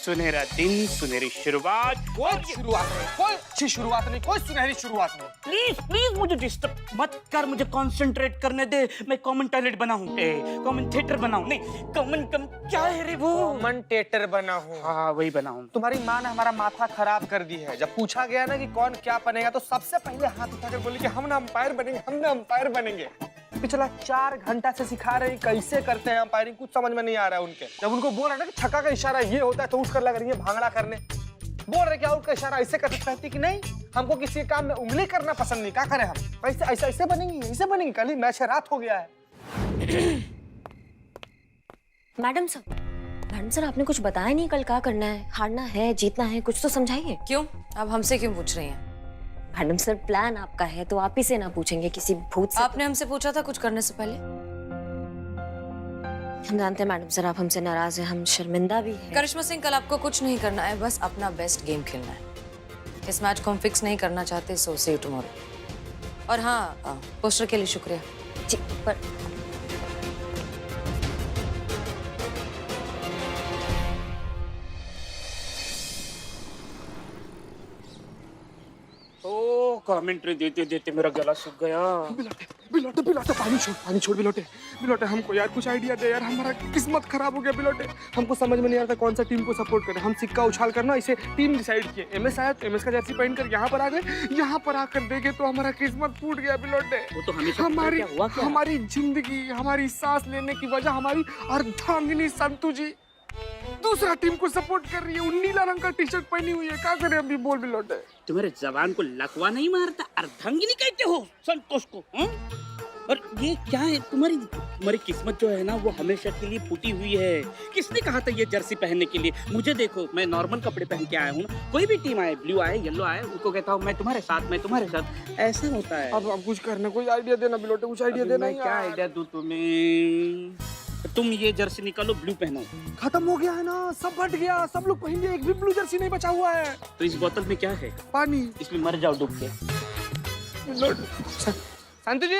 सुनहरा दिन, सुनहरी शुरुआत। कोई शुरुआत नहीं, कोई अच्छी शुरुआत नहीं, कोई सुनहरी शुरुआत नहीं। प्लीज प्लीज मुझे डिस्टर्ब मत कर, मुझे कंसंट्रेट करने दे। मैं कमेंटेटर बना हूँ, कमेंटेटर बना हूँ, नहीं कम क्या है रे वो, कमेंटेटर बना हूँ। हाँ वही बना हूँ। तुम्हारी माँ ने हमारा माथा खराब कर दी है। जब पूछा गया ना कि कौन क्या बनेगा तो सबसे पहले हाथ उठाकर बोली कि हम ना अंपायर बनेंगे, हम ना अंपायर बनेंगे। पिछला 4 घंटा से सिखा रहे हैं कैसे करते हैं अंपायरिंग, कुछ समझ में नहीं आ रहा है उनके। जब उनको बोल रहा ना कि छक्का का इशारा ये होता है तो उसकर लग रही है भांगड़ा करने। बोल रहे कि आउट का इशारा ऐसे करते, कहती कि नहीं हमको किसी काम में उंगली करना पसंद नहीं, क्या करें हम, ऐसे ऐसे बनेंगे, ऐसे बनेंगे। कल ही मैच है, रात हो गया है। मैडम सर आपने कुछ बताया नहीं, कल क्या करना है, हारना है जीतना है, कुछ तो समझाइए। क्यों, अब हमसे क्यों पूछ रही हैं? मैडम सर प्लान आपका है तो आप ही से ना पूछेंगे किसी भूत से? आपने हमसे पूछा था कुछ करने से पहले? हम जानते हैं मैडम सर आप हमसे नाराज हैं, हम शर्मिंदा भी हैं। करिश्मा सिंह, कल आपको कुछ नहीं करना है, बस अपना बेस्ट गेम खेलना है। इस मैच को हम फिक्स नहीं करना चाहते, सो सी यू टुमारो। और हाँ, पोस्टर के लिए शुक्रिया जी। पर कमेंट्री देते देते मेरा गला सूख गया। बिलोटे पानी छोड़ बिलोटे हमको यार कुछ आइडिया दे यार, हमारा किस्मत खराब हो गया बिलोटे। हमको समझ में नहीं आता कौन सा टीम को सपोर्ट करें। हम सिक्का उछाल करना इसे टीम डिसाइड किए। एमएस आया तो एमएस का जर्सी पहन कर यहाँ पर आ गए, यहाँ पर आकर देखे तो हमारा किस्मत फूट गया बिलोटे। वो तो हमेशा हमारी जिंदगी, हमारी सांस लेने की वजह हमारी अर्धांगिनी संतू जी दूसरा टीम को सपोर्ट कर रही है। वो नीला रंग का टी शर्ट पहनी हुई है, क्या करे अभी बोल बिलोटे। तुम्हारे जबान को लकवा नहीं मारता, अर्धांगिनी कहते हो संतोष को, हाँ? और ये क्या है, तुम्हारी किस्मत जो है ना वो हमेशा के लिए फूटी हुई है। किसने कहा था ये जर्सी पहनने के लिए? मुझे देखो, मैं नॉर्मल कपड़े पहन के आया हूँ ना, कोई भी टीम आए, ब्लू आए येलो आए, उनको कहता हूँ मैं तुम्हारे साथ, ऐसा होता है। अब कुछ करना, कोई आइडिया देना बिलोटे, कुछ आइडिया देना। क्या आइडिया दूं तुम्हें? तुम ये जर्सी निकालो, ब्लू पहनो। खत्म हो गया है ना, सब बट गया, सब लोग पहन लिए, एक भी ब्लू जर्सी नहीं बचा हुआ है। तो इस बोतल में क्या है? पानी। इसमें मर जाओ डूब के। संतू जी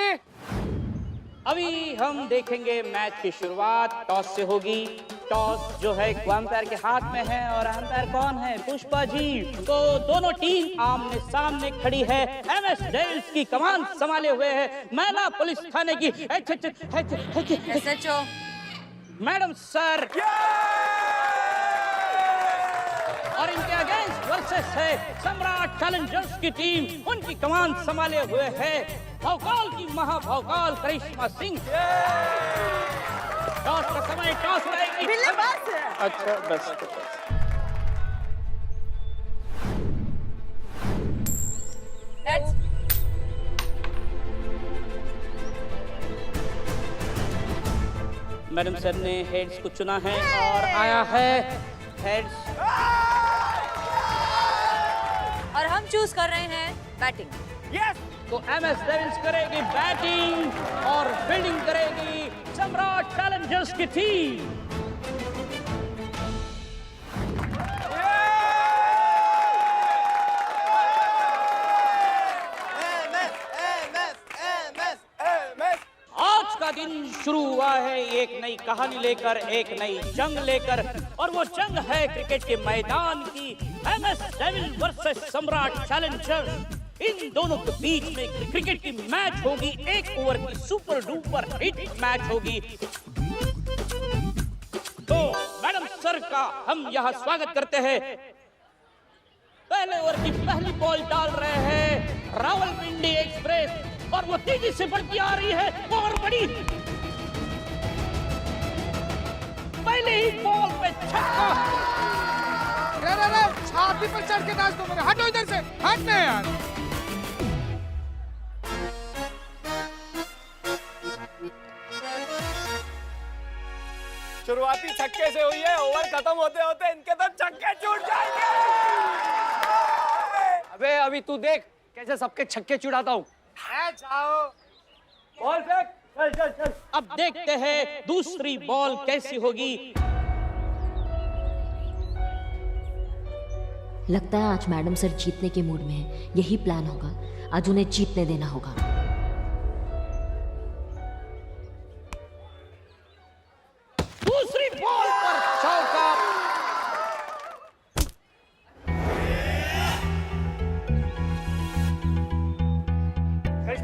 अभी हम देखेंगे मैच की शुरुआत टॉस से होगी। टॉस जो है अंपायर के हाथ में है और अंपायर कौन है? पुष्पा जी। तो दोनों टीम आमने सामने खड़ी है। एमएस डेविल्स की कमान संभाले हुए है मैना पुलिस थाने की SHO मैडम सर, और इनके अगेंस्ट वर्सेस है सम्राट चैलेंजर्स की टीम। उनकी कमान संभाले हुए है भौकाल की महाभौकाल करिश्मा सिंह। टॉस का समय, टॉस रहेगी। अच्छा बस। मैडम सर ने हेड्स को चुना है और आया है हेड्स। और हम चूज कर रहे हैं बैटिंग। यस, तो एमएस डेविल्स करेगी बैटिंग और फील्डिंग करेगी सम्राट चैलेंजर्स की टीम। आज का दिन शुरू हुआ है एक नई कहानी लेकर, एक नई जंग लेकर, और वो जंग है क्रिकेट के मैदान की। एमएस डेविल वर्सेस सम्राट चैलेंजर्स। इन दोनों के बीच में क्रिकेट की मैच होगी, 1 ओवर की सुपर डुपर हिट मैच होगी। तो मैडम सर का हम यहाँ स्वागत करते हैं। पहले ओवर की पहली बॉल डाल रहे हैं रावलपिंडी एक्सप्रेस, और वो तेजी से बढ़ती आ रही है और बड़ी। पहले ही बॉल पे छक्का। छाती पर चढ़ के नाच दो मेरे, हटो इधर से, हटने यार। शुरुआती छक्के से हुई है, ओवर खत्म होते होते इनके तो छक्के छूट जाएंगे। अबे अभी तू देख कैसे सबके छक्के छुड़ाता हूँ। जाओ बॉल फेंक, चल। अब देखते हैं दूसरी बॉल कैसी होगी। लगता है आज मैडम सर जीतने के मूड में है, यही प्लान होगा, आज उन्हें जीतने देना होगा। दूसरी बॉल पर चौका।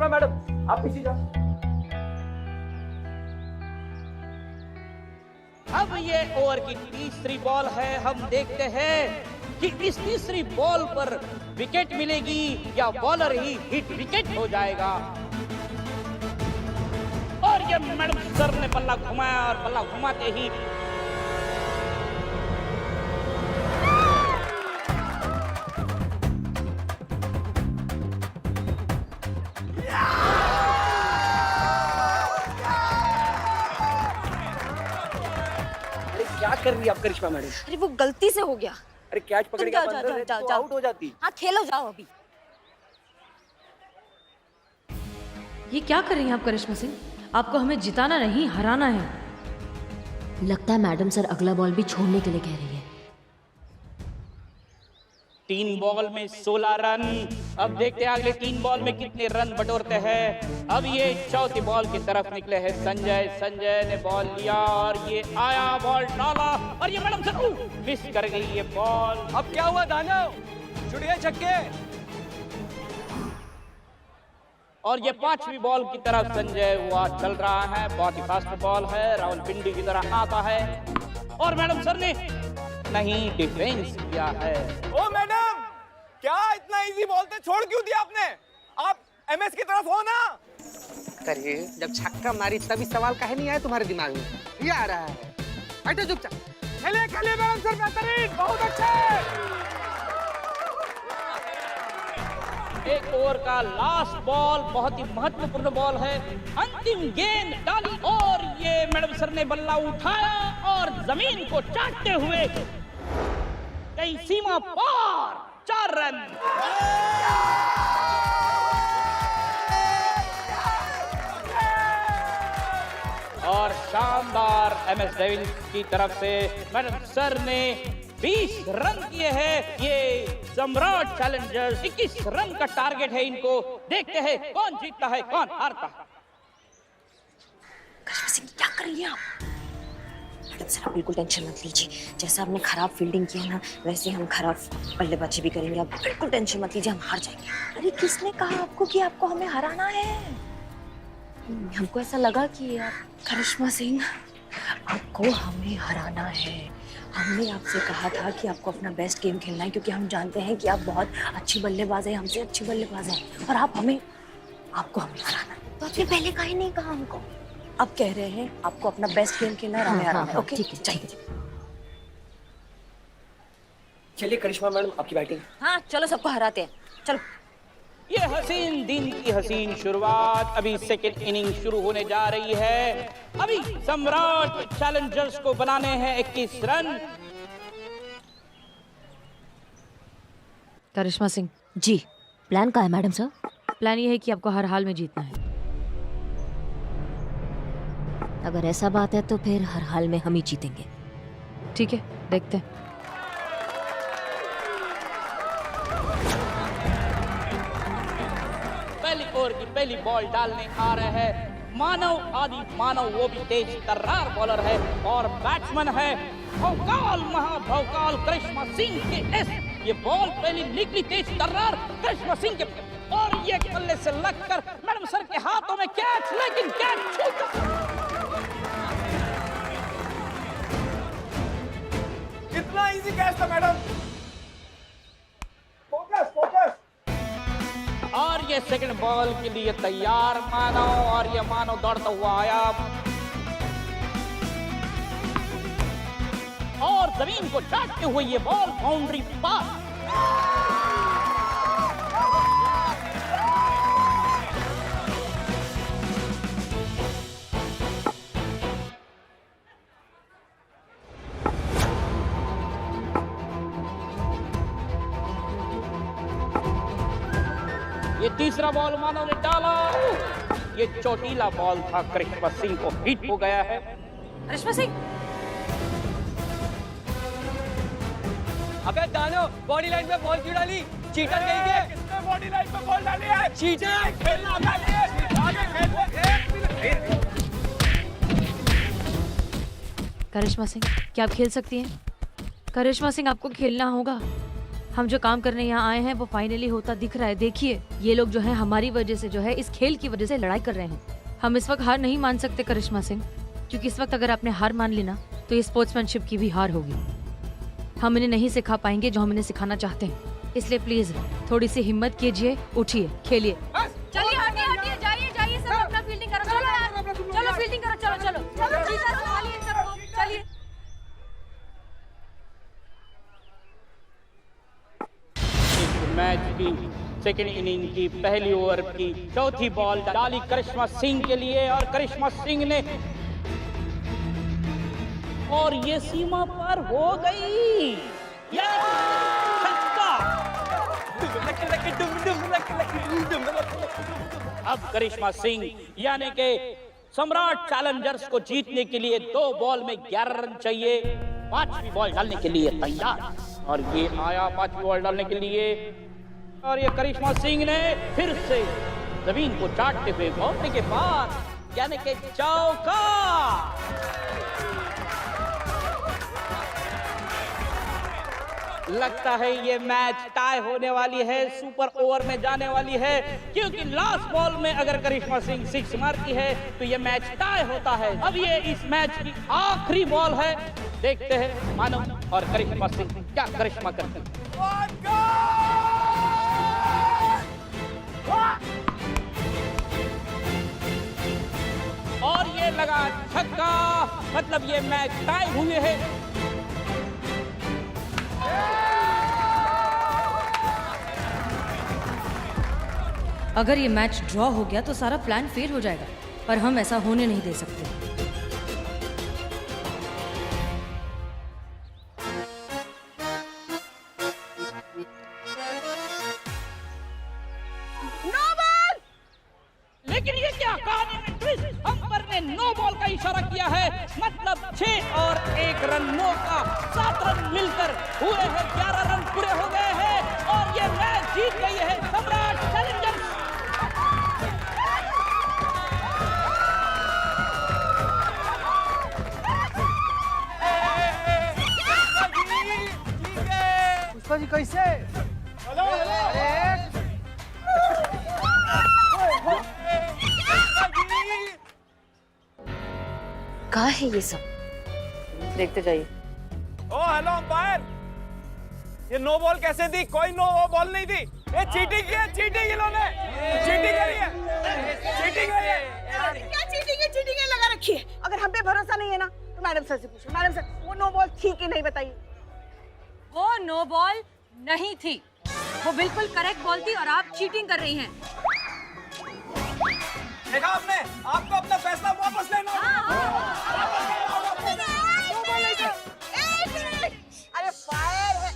करिश्मा मैडम आप पीछे जाओ। अब ये ओवर की तीसरी बॉल है। हम देखते हैं कि इस तीसरी बॉल पर विकेट मिलेगी या बॉलर ही हिट विकेट हो जाएगा। और ये मैडम सर ने बल्ला घुमाया और बल्ला घुमाते ही क्या कर रही है आप करिश्मा मैडम? अरे वो गलती से हो गया। अरे कैच पकड़ के जाओ, आप अंदर जाओ, रहती जाओ, तो जाओ। आउट हो जाती। हाँ खेलो जाओ अभी। ये क्या कर रही हैं आप करिश्मा सिंह? आपको हमें जिताना नहीं हराना है। लगता है मैडम सर अगला बॉल भी छोड़ने के लिए कह रही है। 3 बॉल में 16 रन। अब देखते हैं अगले 3 बॉल में कितने रन बटोरते हैं। अब ये चौथी बॉल की तरफ निकले हैं संजय। संजय ने बॉल लिया और ये आया, बॉल डाला और ये मैडम सर मिस कर गई ये बॉल। अब क्या हुआ दानव? छुड़िए छक्के। और ये 5वीं बॉल की तरफ संजय हुआ चल रहा है। बहुत ही फास्ट बॉल है, रावलपिंडी की तरह आता है और मैडम सर ने नहीं डिफेंस किया है। ओ मैडम, क्या इतना इजी बोलते छोड़ क्यों दिया आपने? आप एमएस की तरफ हो ना? अरे जब छक्का मारी तभी सवाल काहे नहीं आया तुम्हारे दिमाग में? ये आ रहा है। हटो चुपचाप। खेलिए खेलिए मैडम सर, बेहतरीन, बहुत अच्छे। एक ओवर का लास्ट बॉल बहुत ही महत्वपूर्ण बॉल है। अंतिम गेंद डाली और ये मैडम सर ने बल्ला उठाया और जमीन को चाटते हुए कई सीमा पार 4 रन। और शानदार एमएस डेविल्स की तरफ से मैडम सर ने 20 रन किए हैं। ये सम्राट चैलेंजर्स 21 रन का टारगेट है इनको। देखते हैं कौन जीतता है कौन हारता है। करिश्मा सिंह क्या कर रही हैं आप? मैडम सर आप बिल्कुल टेंशन मत लीजिए। जैसा आपने खराब फील्डिंग किया ना वैसे हम खराब बल्लेबाजी भी करेंगे। आप बिल्कुल टेंशन मत लीजिए, हम हार जाएंगे। अरे किसने कहा आपको कि आपको हमें हराना है? हमको ऐसा लगा कि आप करिश्मा सिंह आपको हमें हराना है। हमने आपसे कहा था कि आपको अपना बेस्ट गेम खेलना है क्योंकि हम जानते हैं कि आप बहुत अच्छी बल्लेबाज हैं, हमसे अच्छी बल्लेबाज हैं और आपको हमें हराना है। तो आपने पहले काहे नहीं कहा हमको? अब कह रहे हैं आपको अपना बेस्ट गेम खेलना है और हमें हराना है। ओके ठीक है, चाहिए। चलिए करिश्मा मैडम आपकी बैटिंग। हाँ चलो सबको हराते हैं, चलो। ये हसीन दिन की हसीन शुरुआत। अभी सेकंड इनिंग शुरू होने जा रही है। अभी सम्राट चैलेंजर्स को बनाने हैं 21 रन। करिश्मा सिंह, जी प्लान का है मैडम सर? प्लान ये है कि आपको हर हाल में जीतना है। अगर ऐसा बात है तो फिर हर हाल में हम ही जीतेंगे। ठीक है, देखते हैं। पहली ओवर की पहली बॉल डालने आ रहे हैं मानव आदि मानव। वो भी तेज तर्रार बॉलर है और बैट्समैन है भौकाल महाभौकाल करिश्मा सिंह के एस। ये बॉल पहली निकली तेज तर्रार करिश्मा सिंह के और ये कल्ले से लगकर मैडम सर के हाथों में कैच, लेकिन कैच छूटा। कितना इजी कैच था मैडम। Focus focus. और ये सेकंड बॉल के लिए तैयार मानव और ये मानव दौड़ता हुआ आया और जमीन को चाटते हुए ये बॉल बाउंड्री पार। ये तीसरा बॉल मानव ने डाला। ये चोटीला बॉल था, करिश्मा सिंह को हिट हो गया है। करिश्मा सिंह अबे दानव, बॉडी लाइन पे बॉल क्यों डाली? चीटर कहीं के? किसने बॉडी लाइन पे बॉल डाली है? चीटर खेलना आगे खेल। करिश्मा सिंह, क्या आप खेल सकती हैं? करिश्मा सिंह, आपको खेलना होगा। हम जो काम करने यहाँ आए हैं वो फाइनली होता दिख रहा है। देखिए ये लोग जो है हमारी वजह से जो है इस खेल की वजह से लड़ाई कर रहे हैं। हम इस वक्त हार नहीं मान सकते करिश्मा सिंह, क्योंकि इस वक्त अगर आपने हार मान ली ना तो ये स्पोर्ट्समैनशिप की भी हार होगी। हम इन्हें नहीं सिखा पाएंगे जो हम इन्हें सिखाना चाहते हैं। इसलिए प्लीज थोड़ी सी हिम्मत कीजिए, उठिए, खेलिए। चलिए हटिए हटिए, जाइए जाइए, सब अपना फील्डिंग करो। चलो यार, चलो फील्डिंग करो, चलो चलो जीता संभालिए इन सबको, चलिए। मैच की सेकेंड इनिंग की पहली ओवर की चौथी बॉल डाली करिश्मा सिंह के लिए और करिश्मा सिंह ने, और ये सीमा पार हो गई। अब करिश्मा सिंह यानी के सम्राट चैलेंजर्स को जीतने के लिए 2 बॉल में 11 रन चाहिए। 5वीं बॉल डालने के लिए तैयार, और ये आया 5वीं बॉल डालने के लिए, और ये करिश्मा सिंह ने फिर से जमीन को चाटते हुए बाउंड्री के बाद यानी के चौका। लगता है ये मैच टाई होने वाली है, सुपर ओवर में जाने वाली है, क्योंकि लास्ट बॉल में अगर करिश्मा सिंह 6 मारती है तो ये मैच टाई होता है। अब ये इस मैच की आखिरी बॉल है, देखते हैं मानो और करिश्मा सिंह क्या करिश्मा करती है। और ये लगा छक्का, मतलब ये मैच टाई हुए है। अगर ये मैच ड्रॉ हो गया तो सारा प्लान फेल हो जाएगा, पर हम ऐसा होने नहीं दे सकते। लेकिन ये क्या कहानी में ट्विस्ट, अंपर ने 9 बॉल का इशारा किया है, मतलब 6 और 1 रन 9 का 7 रन मिलकर हुए हैं, 11 रन पूरे हो गए हैं, और ये मैच जीत गई है सम्राट चैलेंजर्स। पुष्पा जी कैसे? कहाँ है ये सब? देखते जाइए। ओ हेलो अंपायर, ये नो बॉल कैसे दी? कोई नो बॉल नहीं दी, ये चीटिंग की है, चीटिंग इन्होंने चीटिंग करी है, चीटिंग करी है। क्या चीटिंग लगा रखी है? अगर हम पे भरोसा नहीं है ना तो मैडम सर से पूछो। मैडम सर वो नो बॉल थी कि नहीं बताइए। वो नो बॉल नहीं थी, वो बिल्कुल करेक्ट बॉल थी और आप चीटिंग कर रही हैं। देखा आपने, आपको अपना फैसला वापस लेना अरे फायर है,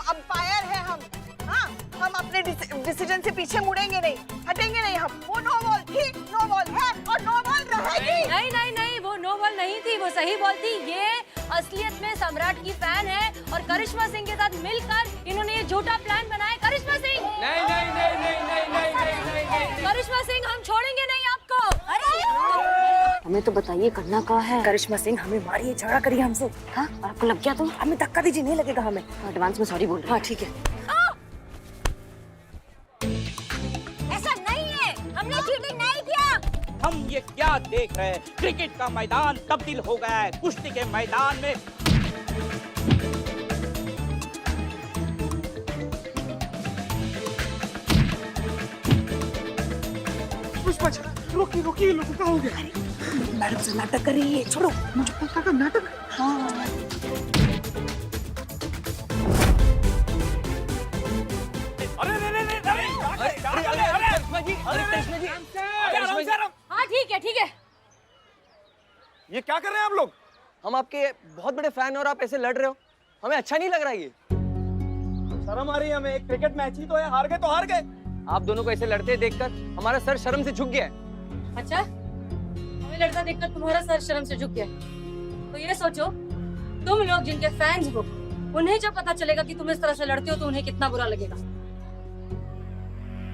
अंपायर है हम। हाँ, हम अपने डिसीजन से पीछे मुड़ेंगे नहीं, हटेंगे नहीं हम। वो नो बॉल थी, नो बॉल है और नो बॉल रहेगी। नहीं नहीं नहीं, वो नो बॉल नहीं थी, वो सही बॉल थी। ये असलियत में सम्राट की फैन है और करिश्मा सिंह के साथ मिलकर इन्होंने ये झूठा प्लान बनाया। करिश्मा सिंह नहीं नहीं नहीं नहीं नहीं नहीं नहीं नहीं। करिश्मा सिंह, हम छोड़ेंगे नहीं आपको। हमें तो बताइए करना क्या है? करिश्मा सिंह हमें मारिए, झगड़ा करिए हमसे। हाँ, आपको लग गया तो हमें धक्का दीजिए, नहीं लगेगा हमें। एडवांस में सॉरी बोल रही हूँ। हाँ ठीक है। ऐसा नहीं है, हमने चीटिंग नहीं किया। हम ये क्या देख रहे हैं? क्रिकेट का मैदान तब्दील हो गया है कुश्ती के मैदान में। पुष्पा जी रोकी रोकी, लोगों का हो गया। मैडम से नाटक कर रही है, छोड़ो। मुझे पता का नाटक। हाँ हाँ ठीक है ठीक है। ये क्या कर रहे हैं आप लोग? हम आपके बहुत बड़े फैन और आप ऐसे लड़ रहे हो, हमें अच्छा नहीं लग रहा ये। शर्म आ रही है हमें, एक क्रिकेट मैच ही तो है, हार गए तो हार गए। आप दोनों को ऐसे लड़ते देखकर हमारा सर शर्म से झुक गया है। अच्छा, हमें लड़का देखकर तुम्हारा सर शर्म से झुक गया। तो ये सोचो, तुम लोग जिनके फैंस हो, उन्हें जब पता चलेगा कि तुम इस तरह से लड़ते हो तो उन्हें कितना बुरा लगेगा।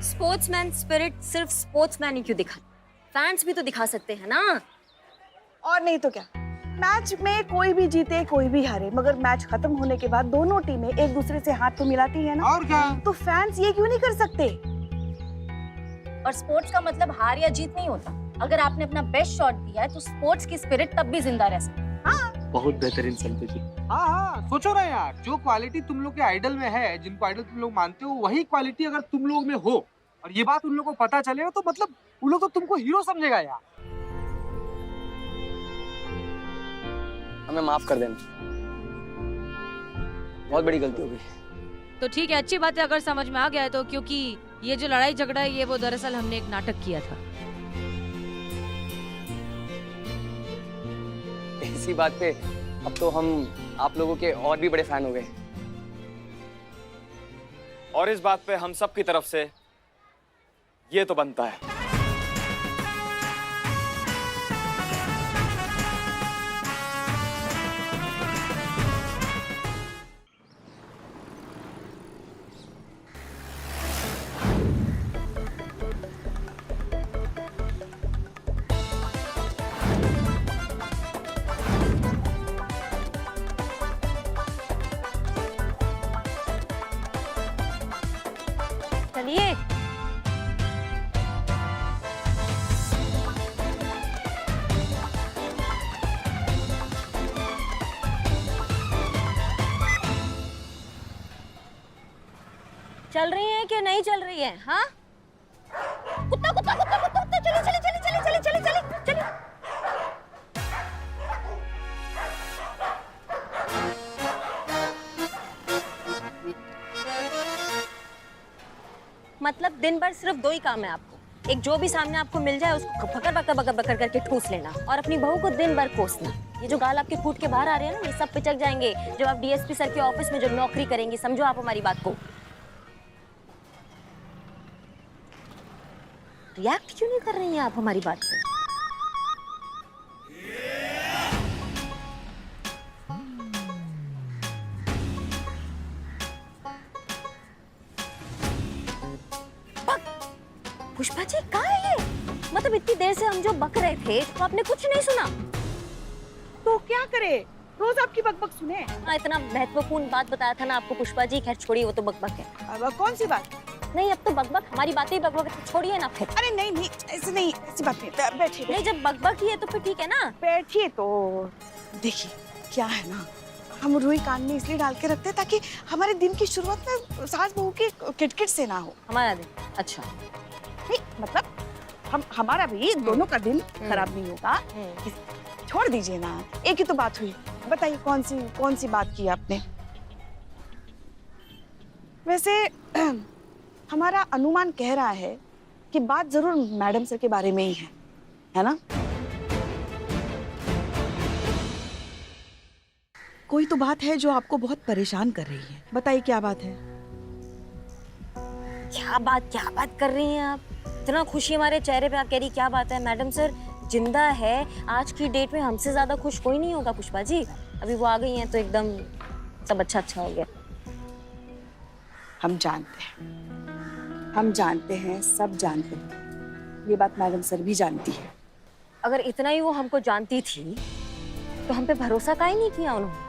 स्पोर्ट्समैन स्पिरिट सिर्फ स्पोर्ट्समैन ही क्यों दिखा, फैंस भी तो दिखा सकते हैं ना। और नहीं तो क्या, मैच में कोई भी जीते कोई भी हारे, मगर मैच खत्म होने के बाद दोनों टीमें एक दूसरे से हाथ तो मिलाती है ना। और क्या? तो फैंस ये क्यों नहीं कर सकते? और स्पोर्ट्स का मतलब हार या जीत नहीं होता। अगर आपने अपना बेस्ट शॉट दिया है तो स्पोर्ट्स की स्पिरिट तब भी जिंदा रह सकती है। बहुत बेहतरीन संतोष जी। हाँ हाँ, सोचो ना यार, जो क्वालिटी तुम लोग के आइडल में है, जिनको आइडल तुम लोग मानते हो, वही क्वालिटी अगर तुम लोग में हो और ये बात उन लोगों को पता चलेगा तो मतलब उन लोग तो तुमको हीरो समझेगा यार। हमें माफ कर देना, बहुत बड़ी गलती हो गई। तो ठीक है, अच्छी बात है अगर समझ में आ गया है तो, क्योंकि ये जो लड़ाई झगड़ा है ये वो दरअसल हमने एक नाटक किया था। इसी बात पे अब तो हम आप लोगों के और भी बड़े फैन हो गए, और इस बात पे हम सब की तरफ से ये तो बनता है। चलिए। चल रही है कि नहीं चल रही है? हाँ, कुत्ता कुत्ता कुत्ता कुत्ता कुत्ता, चलिए चलिए चलिए चलिए चलिए चलिए चलिए चलिए। मतलब दिन भर सिर्फ दो ही काम है आपको, एक जो भी सामने आपको मिल जाए उसको पकड़ पकड़ पकड़ पकड़ करके ठूस लेना और अपनी बहू को दिन भर कोसना। ये जो गाल आपके फूट के बाहर आ रहे हैं ना, ये सब पिचक जाएंगे जब आप डीएसपी सर के ऑफिस में जो नौकरी करेंगी। समझो आप हमारी बात को। रिएक्ट क्यों नहीं कर रही हैं आप हमारी बात पे? पुष्पा जी कहाँ है ये? मतलब इतनी देर से हम जो बक रहे थे तो आपने कुछ नहीं सुना? तो क्या करे, रोज आपकी बकबक सुने। हाँ, इतना महत्वपूर्ण बात बताया था ना आपको पुष्पा जी। खैर छोड़िए, वो तो बकबक है। अब कौन सी बात? नहीं, अब तो बकबक, हमारी बातें ही बकबक है, छोड़िए ना फिर। अरे नहीं नहीं, ऐसे नहीं, ऐसी बात नहीं। बैठिए नहीं, जब बकबक ही है तो फिर ठीक है ना। बैठिए। तो देखिए क्या है ना, हम रुई कान में इसलिए डाल के रखते हैं ताकि हमारे दिन की शुरुआत में सास बहू की किटकिट से ना हो। हमारा दिन अच्छा नहीं, मतलब हमारा भी दोनों का दिन खराब नहीं होगा। छोड़ दीजिए ना, एक ही तो बात हुई। बताइए कौन सी बात की आपने? वैसे हमारा अनुमान कह रहा है कि बात जरूर मैडम सर के बारे में ही है ना? कोई तो बात है जो आपको बहुत परेशान कर रही है। बताइए क्या बात है? क्या बात कर रही हैं आप? इतना खुशी हमारे चेहरे पे, आप कह रही क्या बात है? मैडम सर जिंदा है। आज की डेट में हमसे ज्यादा खुश कोई नहीं होगा पुष्पा जी। अभी वो आ गई हैं तो एकदम सब अच्छा हो गया। हम जानते हैं, सब जानते हैं। ये बात मैडम सर भी जानती है। अगर इतना ही वो हमको जानती थी तो हम पे भरोसा काहे नहीं किया उन्होंने?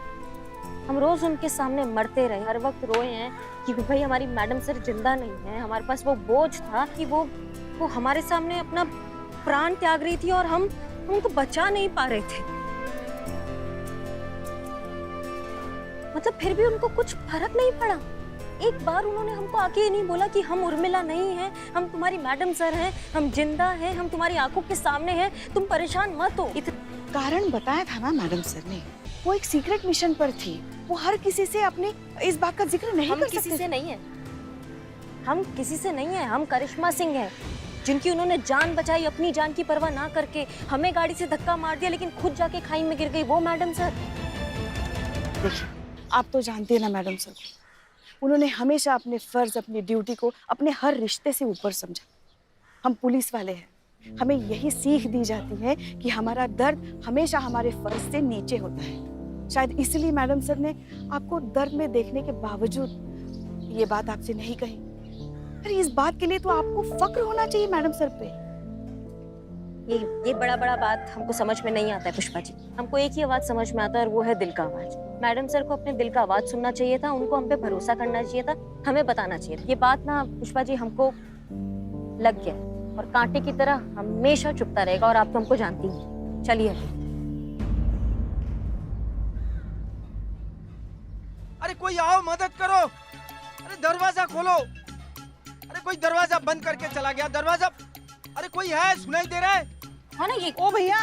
हम रोज उनके सामने मरते रहे, हर वक्त रोए हैं कि भाई हमारी मैडम सर जिंदा नहीं है। हमारे पास वो बोझ था कि वो हमारे सामने अपना प्राण त्याग रही थी और हम उनको बचा नहीं पा रहे थे। मतलब फिर भी उनको कुछ फर्क नहीं पड़ा। एक बार उन्होंने हमको आके ये नहीं बोला कि हम उर्मिला नहीं हैं, हम तुम्हारी मैडम सर हैं, हम जिंदा हैं, हम तुम्हारी आंखों के सामने हैं, तुम परेशान मत हो। कारण बताया था ना मैडम सर ने, वो एक सीक्रेट मिशन पर थी। वो हर किसी से अपने इस बात का जिक्र नहीं कर सकते। हम किसी से नहीं है, हम करिश्मा सिंह हैं, जिनकी उन्होंने जान बचाई, अपनी जान की परवाह ना करके। हमें गाड़ी से धक्का मार दिया लेकिन खुद जाके खाई में गिर गई वो मैडम सर। देखिए, आप तो जानते हैं ना मैडम सर, उन्होंने हमेशा अपने फर्ज, अपनी ड्यूटी को अपने हर रिश्ते से ऊपर समझा। हम पुलिस वाले हैं, हमें यही सीख दी जाती है कि हमारा दर्द हमेशा हमारे फर्ज से नीचे होता है। शायद इसलिए मैडम सर ने आपको दर्द में देखने के बावजूद ये बात आपसे नहीं कही। अरे इस बात के लिए तो आपको फक्र होना चाहिए मैडम सर पे। ये बड़ा बड़ा बात हमको समझ में नहीं आता है पुष्पा जी। हमको एक ही आवाज समझ में आता है और वो है दिल का आवाज। मैडम सर को अपने दिल का आवाज सुनना चाहिए था, उनको हम पे भरोसा करना चाहिए था, हमें बताना चाहिए था। ये बात ना पुष्पा जी हमको लग गया और कांटे की तरह हमेशा चुपता रहेगा और आप तो हमको जानती हैं। चलिए अरे कोई आओ, मदद करो। अरे दरवाजा खोलो। अरे कोई दरवाजा बंद करके चला गया। दरवाजा, अरे कोई है, सुनाई दे रहा है ना ये। ओ भैया,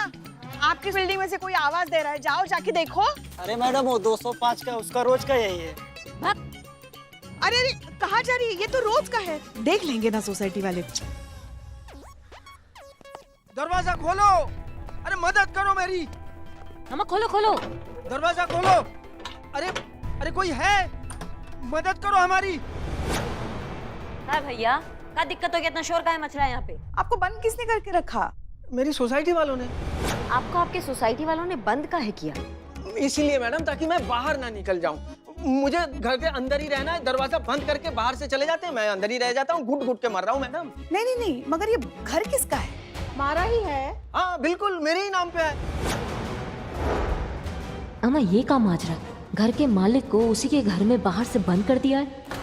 आपकी बिल्डिंग में से कोई आवाज दे रहा है, जाओ जाके देखो। अरे मैडम वो 205 का उसका रोज का यही है। अरे अरे कहाँ जा रही है? ये तो रोज का है। देख लेंगे ना सोसाइटी वाले। दरवाजा खोलो। अरे मदद करो मेरी। मामा खोलो खोलो। दरवाजा खोलो। अरे अरे कोई है, मदद करो हमारी। है भैया, क्या दिक्कत हो गया? इतना शोर काहे मच रहा है यहाँ पे? आपको बंद किसने करके रखा? मेरी सोसाइटी वालों ने। आपको आपके सोसाइटी वालों ने बंद काहे किया? इसीलिए मैडम, ताकि मैं बाहर ना निकल जाऊं। मुझे घर के अंदर ही रहना है। दरवाजा बंद करके बाहर से चले जाते हैं, मैं अंदर ही रह जाता हूँ। घुट घुट के मर रहा हूँ मैडम। नहीं नहीं नहीं, मगर ये घर किसका है? मारा ही है। हाँ बिल्कुल, मेरे ही नाम पे है। अमा ये काम माजरा, घर के मालिक को उसी के घर में बाहर से बंद कर दिया है।